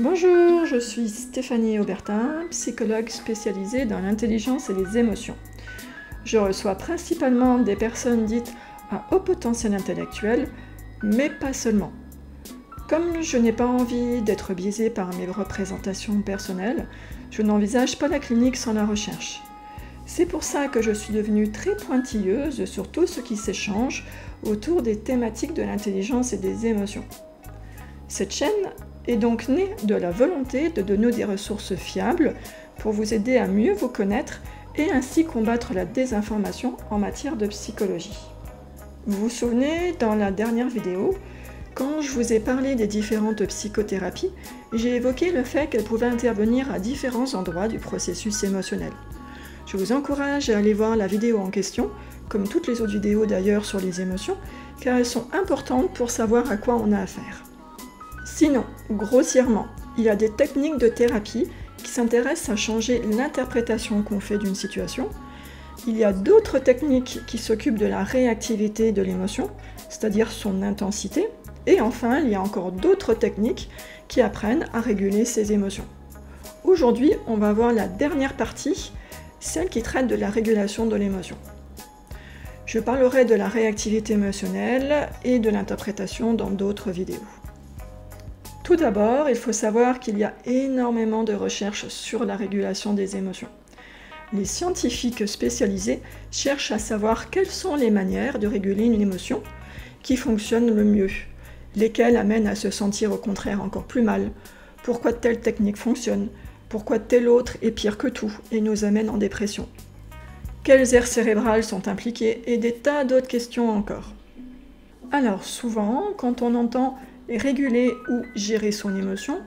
Bonjour, je suis Stéphanie Aubertin, psychologue spécialisée dans l'intelligence et les émotions. Je reçois principalement des personnes dites à haut potentiel intellectuel, mais pas seulement. Comme je n'ai pas envie d'être biaisée par mes représentations personnelles, je n'envisage pas la clinique sans la recherche. C'est pour ça que je suis devenue très pointilleuse sur tout ce qui s'échange autour des thématiques de l'intelligence et des émotions. Cette chaîne est donc née de la volonté de donner des ressources fiables pour vous aider à mieux vous connaître et ainsi combattre la désinformation en matière de psychologie. Vous vous souvenez, dans la dernière vidéo, quand je vous ai parlé des différentes psychothérapies, j'ai évoqué le fait qu'elles pouvaient intervenir à différents endroits du processus émotionnel. Je vous encourage à aller voir la vidéo en question, comme toutes les autres vidéos d'ailleurs sur les émotions, car elles sont importantes pour savoir à quoi on a affaire. Sinon, grossièrement, il y a des techniques de thérapie qui s'intéressent à changer l'interprétation qu'on fait d'une situation. Il y a d'autres techniques qui s'occupent de la réactivité de l'émotion, c'est-à-dire son intensité. Et enfin, il y a encore d'autres techniques qui apprennent à réguler ses émotions. Aujourd'hui, on va voir la dernière partie, celle qui traite de la régulation de l'émotion. Je parlerai de la réactivité émotionnelle et de l'interprétation dans d'autres vidéos. Tout d'abord, il faut savoir qu'il y a énormément de recherches sur la régulation des émotions. Les scientifiques spécialisés cherchent à savoir quelles sont les manières de réguler une émotion qui fonctionnent le mieux, lesquelles amènent à se sentir au contraire encore plus mal, pourquoi telle technique fonctionne, pourquoi telle autre est pire que tout et nous amène en dépression, quelles aires cérébrales sont impliquées et des tas d'autres questions encore. Alors souvent, quand on entend réguler ou gérer son émotion,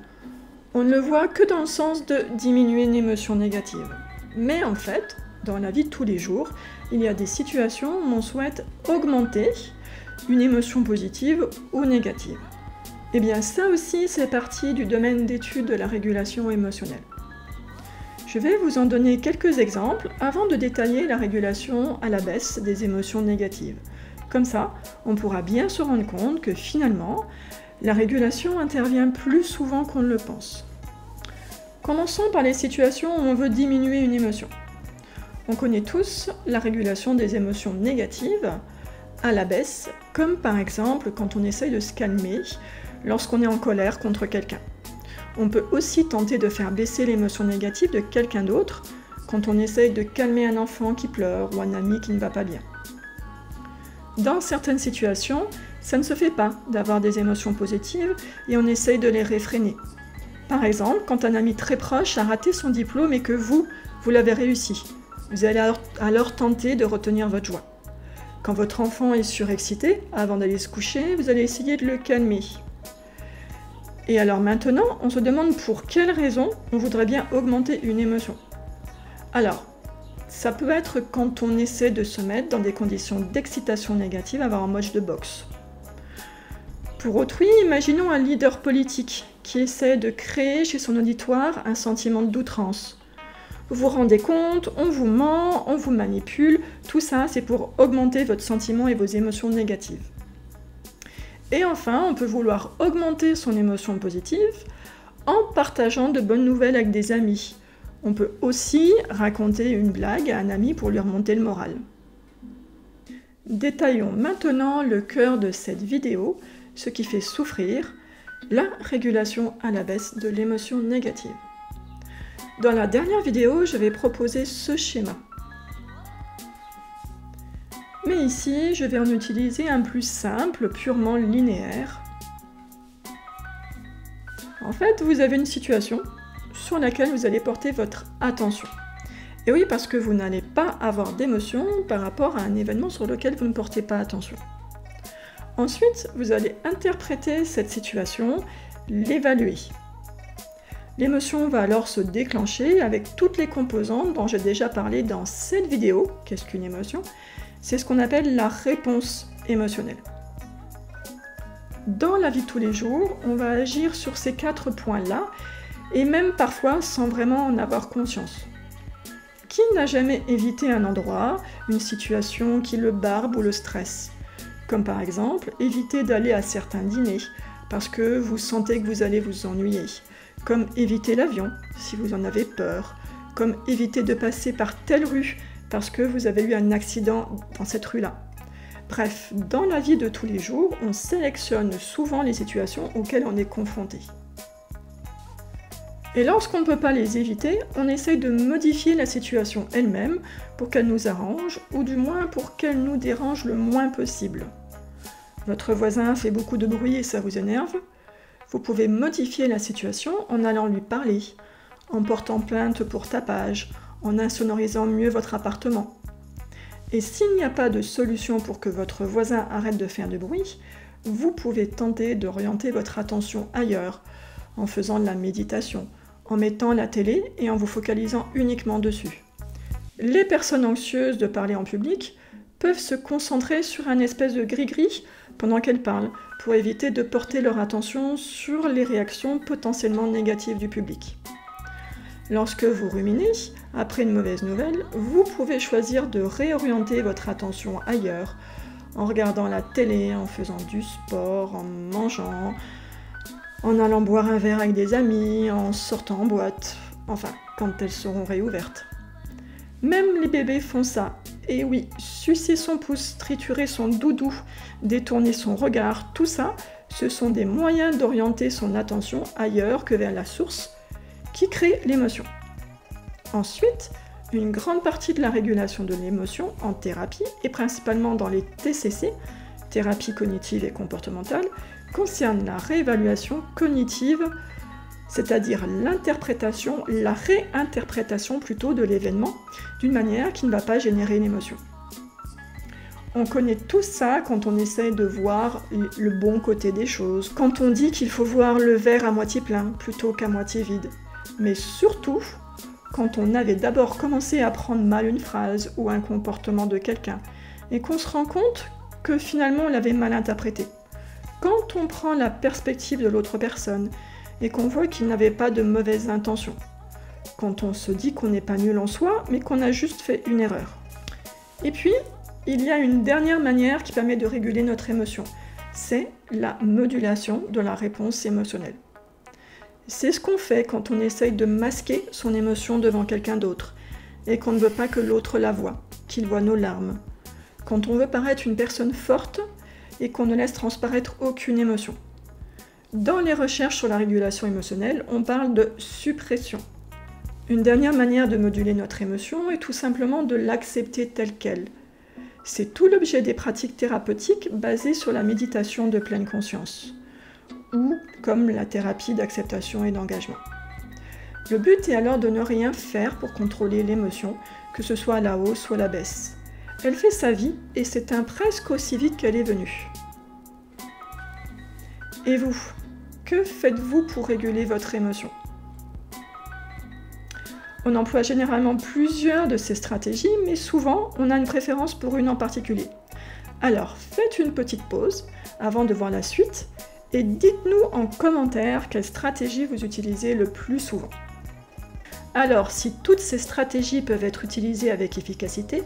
on ne le voit que dans le sens de diminuer une émotion négative. Mais en fait, dans la vie de tous les jours, il y a des situations où on souhaite augmenter une émotion positive ou négative. Et bien ça aussi, c'est partie du domaine d'étude de la régulation émotionnelle. Je vais vous en donner quelques exemples avant de détailler la régulation à la baisse des émotions négatives. Comme ça, on pourra bien se rendre compte que finalement, la régulation intervient plus souvent qu'on ne le pense. Commençons par les situations où on veut diminuer une émotion. On connaît tous la régulation des émotions négatives à la baisse, comme par exemple quand on essaye de se calmer lorsqu'on est en colère contre quelqu'un. On peut aussi tenter de faire baisser l'émotion négative de quelqu'un d'autre quand on essaye de calmer un enfant qui pleure ou un ami qui ne va pas bien. Dans certaines situations, ça ne se fait pas d'avoir des émotions positives et on essaye de les réfréner. Par exemple, quand un ami très proche a raté son diplôme et que vous l'avez réussi, vous allez alors tenter de retenir votre joie. Quand votre enfant est surexcité, avant d'aller se coucher, vous allez essayer de le calmer. Et alors maintenant, on se demande pour quelle raison on voudrait bien augmenter une émotion. Alors, ça peut être quand on essaie de se mettre dans des conditions d'excitation négative, avoir un match de boxe. Pour autrui, imaginons un leader politique qui essaie de créer chez son auditoire un sentiment d'outrance. Vous vous rendez compte, on vous ment, on vous manipule, tout ça c'est pour augmenter votre sentiment et vos émotions négatives. Et enfin, on peut vouloir augmenter son émotion positive en partageant de bonnes nouvelles avec des amis. On peut aussi raconter une blague à un ami pour lui remonter le moral. Détaillons maintenant le cœur de cette vidéo, ce qui fait souffrir, la régulation à la baisse de l'émotion négative. Dans la dernière vidéo, je vais proposer ce schéma. Mais ici, je vais en utiliser un plus simple, purement linéaire. En fait, vous avez une situation sur laquelle vous allez porter votre attention. Et oui, parce que vous n'allez pas avoir d'émotion par rapport à un événement sur lequel vous ne portez pas attention. Ensuite, vous allez interpréter cette situation, l'évaluer. L'émotion va alors se déclencher avec toutes les composantes dont j'ai déjà parlé dans cette vidéo. Qu'est-ce qu'une émotion ? C'est ce qu'on appelle la réponse émotionnelle. Dans la vie de tous les jours, on va agir sur ces 4 points-là, et même parfois sans vraiment en avoir conscience. Qui n'a jamais évité un endroit, une situation qui le barbe ou le stresse ? Comme par exemple, éviter d'aller à certains dîners, parce que vous sentez que vous allez vous ennuyer. comme éviter l'avion si vous en avez peur, comme éviter de passer par telle rue parce que vous avez eu un accident dans cette rue-là. Bref, dans la vie de tous les jours, on sélectionne souvent les situations auxquelles on est confronté. Et lorsqu'on ne peut pas les éviter, on essaye de modifier la situation elle-même pour qu'elle nous arrange, ou du moins pour qu'elle nous dérange le moins possible. Votre voisin fait beaucoup de bruit et ça vous énerve. Vous pouvez modifier la situation en allant lui parler, en portant plainte pour tapage, en insonorisant mieux votre appartement. Et s'il n'y a pas de solution pour que votre voisin arrête de faire de bruit, vous pouvez tenter d'orienter votre attention ailleurs, en faisant de la méditation, en mettant la télé et en vous focalisant uniquement dessus. Les personnes anxieuses de parler en public peuvent se concentrer sur un espèce de gris-gris pendant qu'elles parlent, pour éviter de porter leur attention sur les réactions potentiellement négatives du public. Lorsque vous ruminez, après une mauvaise nouvelle, vous pouvez choisir de réorienter votre attention ailleurs, en regardant la télé, en faisant du sport, en mangeant, en allant boire un verre avec des amis, en sortant en boîte, enfin, quand elles seront réouvertes. Même les bébés font ça. Et oui, sucer son pouce, triturer son doudou, détourner son regard, tout ça, ce sont des moyens d'orienter son attention ailleurs que vers la source qui crée l'émotion. Ensuite, une grande partie de la régulation de l'émotion en thérapie, et principalement dans les TCC, thérapie cognitive et comportementale, concerne la réévaluation cognitive, c'est-à-dire l'interprétation, la réinterprétation plutôt de l'événement, d'une manière qui ne va pas générer une émotion. On connaît tout ça quand on essaye de voir le bon côté des choses, quand on dit qu'il faut voir le verre à moitié plein plutôt qu'à moitié vide, mais surtout quand on avait d'abord commencé à prendre mal une phrase ou un comportement de quelqu'un, et qu'on se rend compte que finalement on l'avait mal interprété. Quand on prend la perspective de l'autre personne, et qu'on voit qu'il n'avait pas de mauvaises intentions. Quand on se dit qu'on n'est pas nul en soi, mais qu'on a juste fait une erreur. Et puis, il y a une dernière manière qui permet de réguler notre émotion. C'est la modulation de la réponse émotionnelle. C'est ce qu'on fait quand on essaye de masquer son émotion devant quelqu'un d'autre, et qu'on ne veut pas que l'autre la voie, qu'il voit nos larmes. Quand on veut paraître une personne forte, et qu'on ne laisse transparaître aucune émotion. Dans les recherches sur la régulation émotionnelle, on parle de suppression. Une dernière manière de moduler notre émotion est tout simplement de l'accepter telle qu'elle. C'est tout l'objet des pratiques thérapeutiques basées sur la méditation de pleine conscience, ou comme la thérapie d'acceptation et d'engagement. Le but est alors de ne rien faire pour contrôler l'émotion, que ce soit à la hausse ou à la baisse. Elle fait sa vie et s'éteint presque aussi vite qu'elle est venue. Et vous, que faites-vous pour réguler votre émotion? On emploie généralement plusieurs de ces stratégies, mais souvent on a une préférence pour une en particulier. Alors faites une petite pause avant de voir la suite et dites-nous en commentaire quelle stratégie vous utilisez le plus souvent. Alors si toutes ces stratégies peuvent être utilisées avec efficacité,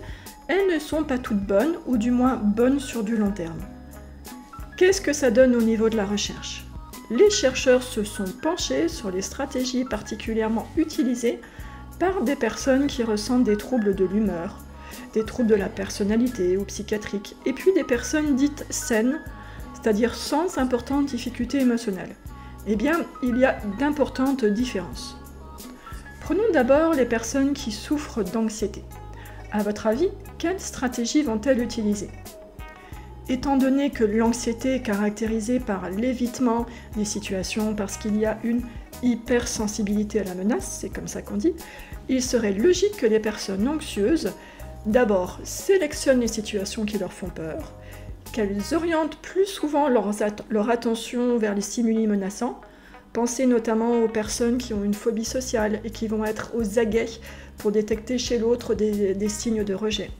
elles ne sont pas toutes bonnes, ou du moins bonnes sur du long terme. Qu'est-ce que ça donne au niveau de la recherche? Les chercheurs se sont penchés sur les stratégies particulièrement utilisées par des personnes qui ressentent des troubles de l'humeur, des troubles de la personnalité ou psychiatriques, et puis des personnes dites saines, c'est-à-dire sans importantes difficultés émotionnelles. Eh bien, il y a d'importantes différences. Prenons d'abord les personnes qui souffrent d'anxiété. À votre avis, quelles stratégies vont-elles utiliser? Étant donné que l'anxiété est caractérisée par l'évitement des situations parce qu'il y a une hypersensibilité à la menace, c'est comme ça qu'on dit, il serait logique que les personnes anxieuses, d'abord, sélectionnent les situations qui leur font peur, qu'elles orientent plus souvent leur attention vers les stimuli menaçants. Pensez notamment aux personnes qui ont une phobie sociale et qui vont être aux aguets pour détecter chez l'autre des signes de rejet.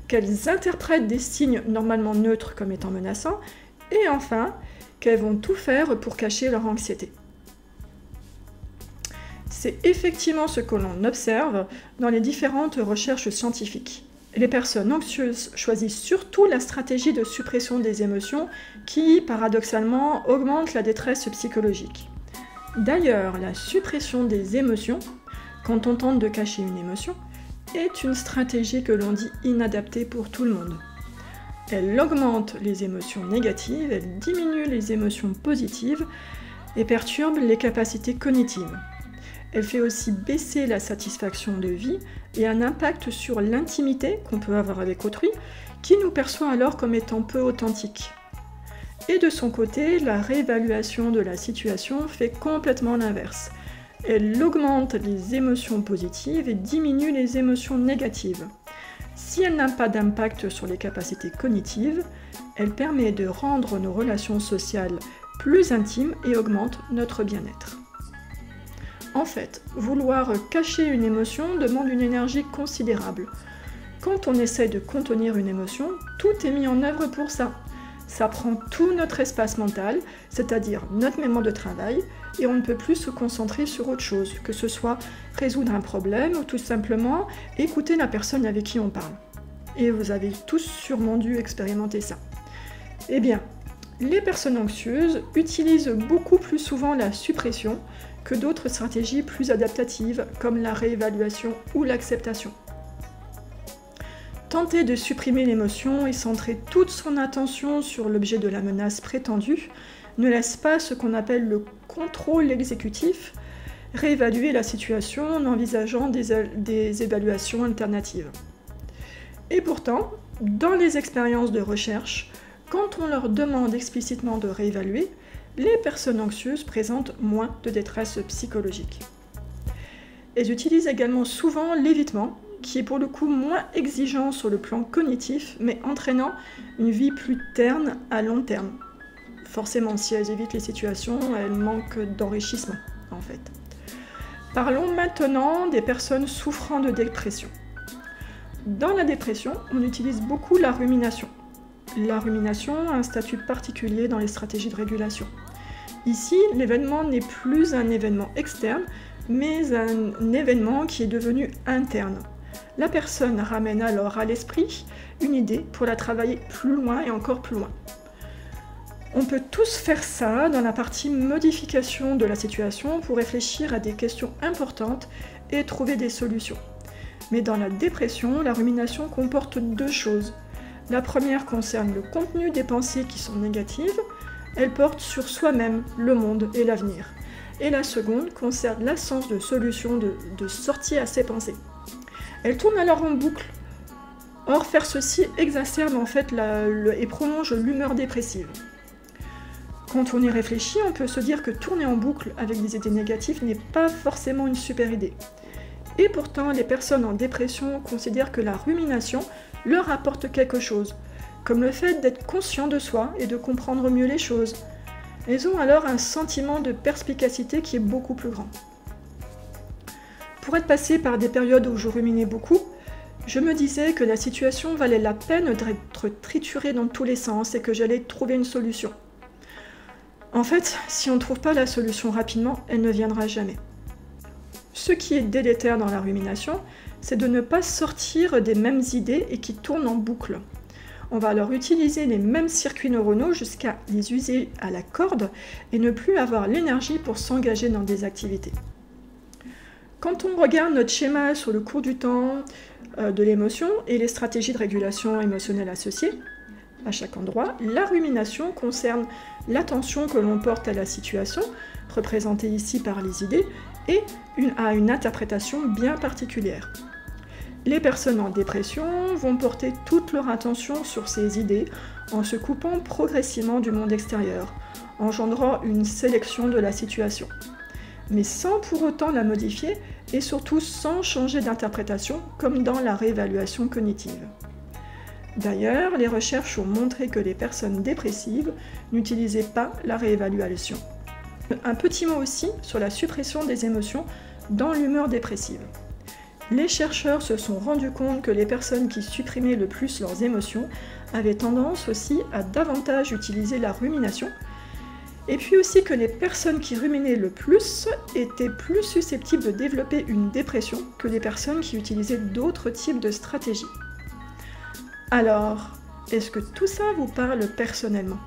Qu'elles interprètent des signes normalement neutres comme étant menaçants, et enfin, qu'elles vont tout faire pour cacher leur anxiété. C'est effectivement ce que l'on observe dans les différentes recherches scientifiques. Les personnes anxieuses choisissent surtout la stratégie de suppression des émotions qui, paradoxalement, augmente la détresse psychologique. D'ailleurs, la suppression des émotions, quand on tente de cacher une émotion, est une stratégie que l'on dit inadaptée pour tout le monde. Elle augmente les émotions négatives, elle diminue les émotions positives et perturbe les capacités cognitives. Elle fait aussi baisser la satisfaction de vie et un impact sur l'intimité qu'on peut avoir avec autrui, qui nous perçoit alors comme étant peu authentique. Et de son côté, la réévaluation de la situation fait complètement l'inverse. Elle augmente les émotions positives et diminue les émotions négatives. Si elle n'a pas d'impact sur les capacités cognitives, elle permet de rendre nos relations sociales plus intimes et augmente notre bien-être. En fait, vouloir cacher une émotion demande une énergie considérable. Quand on essaie de contenir une émotion, tout est mis en œuvre pour ça. Ça prend tout notre espace mental, c'est-à-dire notre mémoire de travail, et on ne peut plus se concentrer sur autre chose, que ce soit résoudre un problème ou tout simplement écouter la personne avec qui on parle. Et vous avez tous sûrement dû expérimenter ça. Eh bien, les personnes anxieuses utilisent beaucoup plus souvent la suppression que d'autres stratégies plus adaptatives, comme la réévaluation ou l'acceptation. Tenter de supprimer l'émotion et centrer toute son attention sur l'objet de la menace prétendue ne laisse pas ce qu'on appelle le contrôle exécutif, réévaluer la situation en envisageant des évaluations alternatives. Et pourtant, dans les expériences de recherche, quand on leur demande explicitement de réévaluer, les personnes anxieuses présentent moins de détresse psychologique. Elles utilisent également souvent l'évitement, qui est pour le coup moins exigeant sur le plan cognitif, mais entraînant une vie plus terne à long terme. Forcément, si elles évitent les situations, elles manquent d'enrichissement, en fait. Parlons maintenant des personnes souffrant de dépression. Dans la dépression, on utilise beaucoup la rumination. La rumination a un statut particulier dans les stratégies de régulation. Ici, l'événement n'est plus un événement externe, mais un événement qui est devenu interne. La personne ramène alors à l'esprit une idée pour la travailler plus loin et encore plus loin. On peut tous faire ça dans la partie modification de la situation pour réfléchir à des questions importantes et trouver des solutions. Mais dans la dépression, la rumination comporte deux choses. La première concerne le contenu des pensées qui sont négatives. Elle porte sur soi-même, le monde et l'avenir. Et la seconde concerne l'absence de solution de sortie à ces pensées. Elle tourne alors en boucle. Or, faire ceci exacerbe en fait et prolonge l'humeur dépressive. Quand on y réfléchit, on peut se dire que tourner en boucle avec des idées négatives n'est pas forcément une super idée. Et pourtant, les personnes en dépression considèrent que la rumination leur apporte quelque chose, comme le fait d'être conscient de soi et de comprendre mieux les choses. Elles ont alors un sentiment de perspicacité qui est beaucoup plus grand. Pour être passée par des périodes où je ruminais beaucoup, je me disais que la situation valait la peine d'être triturée dans tous les sens et que j'allais trouver une solution. En fait, si on ne trouve pas la solution rapidement, elle ne viendra jamais. Ce qui est délétère dans la rumination, c'est de ne pas sortir des mêmes idées et qui tournent en boucle. On va alors utiliser les mêmes circuits neuronaux jusqu'à les user à la corde et ne plus avoir l'énergie pour s'engager dans des activités. Quand on regarde notre schéma sur le cours du temps de l'émotion et les stratégies de régulation émotionnelle associées, à chaque endroit, la rumination concerne l'attention que l'on porte à la situation, représentée ici par les idées, et à une interprétation bien particulière. Les personnes en dépression vont porter toute leur attention sur ces idées en se coupant progressivement du monde extérieur, engendrant une sélection de la situation, mais sans pour autant la modifier et surtout sans changer d'interprétation comme dans la réévaluation cognitive. D'ailleurs, les recherches ont montré que les personnes dépressives n'utilisaient pas la réévaluation. Un petit mot aussi sur la suppression des émotions dans l'humeur dépressive. Les chercheurs se sont rendus compte que les personnes qui supprimaient le plus leurs émotions avaient tendance aussi à davantage utiliser la rumination, et puis aussi que les personnes qui ruminaient le plus étaient plus susceptibles de développer une dépression que les personnes qui utilisaient d'autres types de stratégies. Alors, est-ce que tout ça vous parle personnellement ?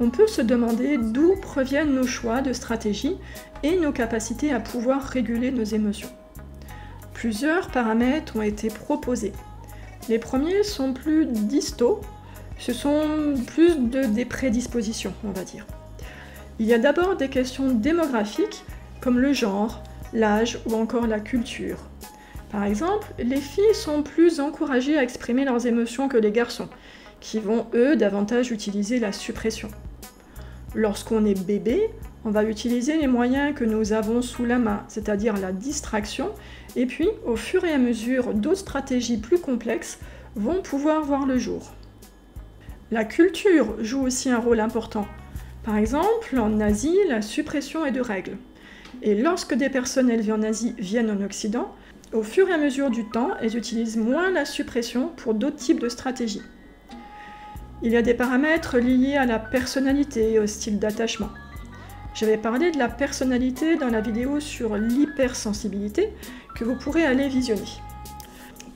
on peut se demander d'où proviennent nos choix de stratégie et nos capacités à pouvoir réguler nos émotions. Plusieurs paramètres ont été proposés. Les premiers sont plus distaux, ce sont plus des prédispositions, on va dire. Il y a d'abord des questions démographiques, comme le genre, l'âge ou encore la culture. Par exemple, les filles sont plus encouragées à exprimer leurs émotions que les garçons, qui vont, eux, davantage utiliser la suppression. Lorsqu'on est bébé, on va utiliser les moyens que nous avons sous la main, c'est-à-dire la distraction, et puis, au fur et à mesure, d'autres stratégies plus complexes vont pouvoir voir le jour. La culture joue aussi un rôle important. Par exemple, en Asie, la suppression est de règle. Et lorsque des personnes élevées en Asie viennent en Occident, au fur et à mesure du temps, elles utilisent moins la suppression pour d'autres types de stratégies. Il y a des paramètres liés à la personnalité et au style d'attachement. J'avais parlé de la personnalité dans la vidéo sur l'hypersensibilité que vous pourrez aller visionner.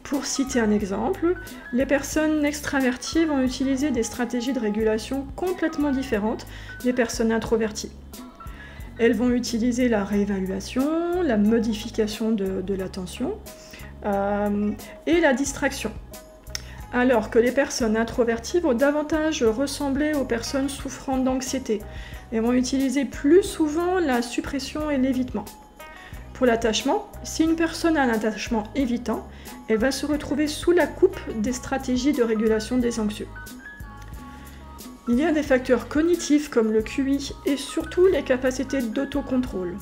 Pour citer un exemple, les personnes extraverties vont utiliser des stratégies de régulation complètement différentes des personnes introverties. Elles vont utiliser la réévaluation, la modification de l'attention et la distraction. Alors que les personnes introverties vont davantage ressembler aux personnes souffrant d'anxiété et vont utiliser plus souvent la suppression et l'évitement. Pour l'attachement, si une personne a un attachement évitant, elle va se retrouver sous la coupe des stratégies de régulation des anxieux. Il y a des facteurs cognitifs comme le QI et surtout les capacités d'autocontrôle.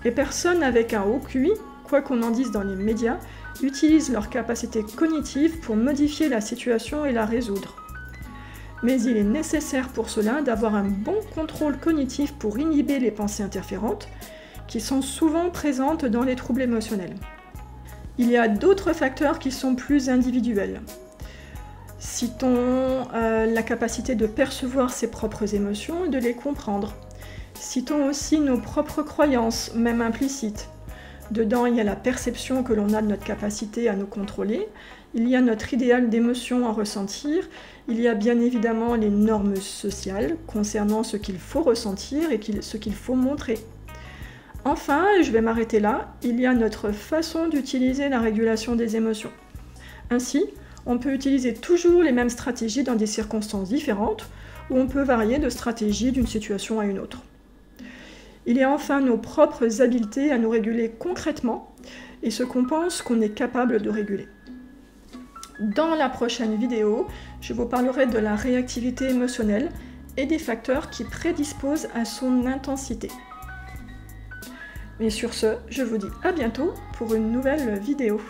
Les personnes avec un haut QI, quoi qu'on en dise dans les médias, utilisent leurs capacités cognitives pour modifier la situation et la résoudre. Mais il est nécessaire pour cela d'avoir un bon contrôle cognitif pour inhiber les pensées interférentes, qui sont souvent présentes dans les troubles émotionnels. Il y a d'autres facteurs qui sont plus individuels. Citons la capacité de percevoir ses propres émotions et de les comprendre. Citons aussi nos propres croyances, même implicites. Dedans, il y a la perception que l'on a de notre capacité à nous contrôler, il y a notre idéal d'émotion à ressentir, il y a bien évidemment les normes sociales concernant ce qu'il faut ressentir et ce qu'il faut montrer. Enfin, et je vais m'arrêter là, il y a notre façon d'utiliser la régulation des émotions. Ainsi, on peut utiliser toujours les mêmes stratégies dans des circonstances différentes, ou on peut varier de stratégie d'une situation à une autre. Il y a enfin nos propres habiletés à nous réguler concrètement et ce qu'on pense qu'on est capable de réguler. Dans la prochaine vidéo, je vous parlerai de la réactivité émotionnelle et des facteurs qui prédisposent à son intensité. Mais sur ce, je vous dis à bientôt pour une nouvelle vidéo.